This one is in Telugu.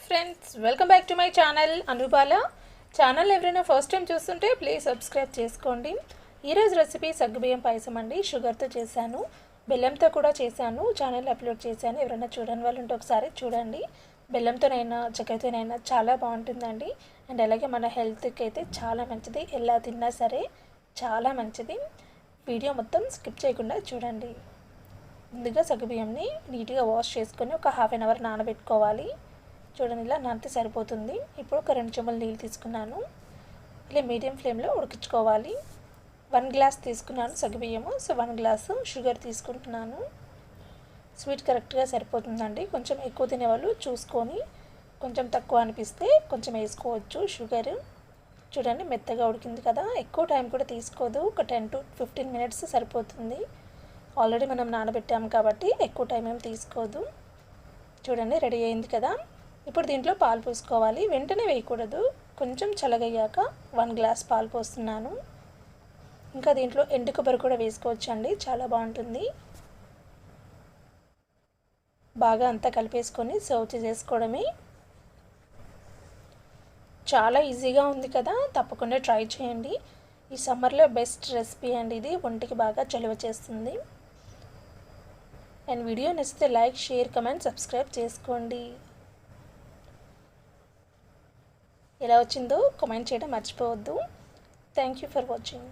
Friends, welcome back to my channel Anubala. Channel ఎవరైనా ఫస్ట్ టైం చూస్తుంటే ప్లీజ్ సబ్స్క్రైబ్ చేసుకోండి. ఈరోజు రెసిపీ సగ్గుబియ్యం పాయసం అండి. షుగర్తో చేశాను, బెల్లంతో కూడా చేశాను, ఛానల్ అప్లోడ్ చేశాను. ఎవరైనా చూడని వాళ్ళు ఉంటే ఒకసారి చూడండి. బెల్లంతోనైనా చక్కెరతోనైనా చాలా బాగుంటుందండి. అండ్ అలాగే మన హెల్త్కి అయితే చాలా మంచిది. ఎలా తిన్నా సరే చాలా మంచిది. వీడియో మొత్తం స్కిప్ చేయకుండా చూడండి. ముందుగా సగ్గుబియ్యంని నీట్గా వాష్ చేసుకొని ఒక హాఫ్ అన్ అవర్ నానబెట్టుకోవాలి. చూడండి, ఇలా నానితే సరిపోతుంది. ఇప్పుడు ఒక 2 చెంచాల నీళ్ళు తీసుకున్నాను. ఇలా మీడియం ఫ్లేమ్లో ఉడికించుకోవాలి. 1 గ్లాస్ తీసుకున్నాను సగ్గుబియ్యము, సో 1 గ్లాసు షుగర్ తీసుకుంటున్నాను. స్వీట్ కరెక్ట్గా సరిపోతుందండి. కొంచెం ఎక్కువ తినేవాళ్ళు చూసుకొని, కొంచెం తక్కువ అనిపిస్తే కొంచెం వేసుకోవచ్చు షుగర్. చూడండి, మెత్తగా ఉడికింది కదా. ఎక్కువ టైం కూడా తీసుకోదు, ఒక 10 to 15 మినిట్స్ సరిపోతుంది. ఆల్రెడీ మనం నానబెట్టాము కాబట్టి ఎక్కువ టైం ఏం తీసుకోదు. చూడండి, రెడీ అయింది కదా. ఇప్పుడు దీంట్లో పాలు పోసుకోవాలి. వెంటనే వేయకూడదు, కొంచెం చల్లగయ్యాక 1 గ్లాస్ పాలు పోస్తున్నాను. ఇంకా దీంట్లో ఎండు కొబ్బరి కూడా వేసుకోవచ్చండి, చాలా బాగుంటుంది. బాగా అంతా కలిపేసుకొని సర్వ్ చేసేసుకోవడమే. చాలా ఈజీగా ఉంది కదా, తప్పకుండా ట్రై చేయండి. ఈ సమ్మర్లో బెస్ట్ రెసిపీ అండి ఇది. ఒంటికి బాగా చలువ చేస్తుంది. అండ్ వీడియో నచ్చితే లైక్, షేర్, కమెంట్, సబ్స్క్రైబ్ చేసుకోండి. ఎలా వచ్చిందో కామెంట్ చేయడం మర్చిపోవద్దు. Thank you for watching.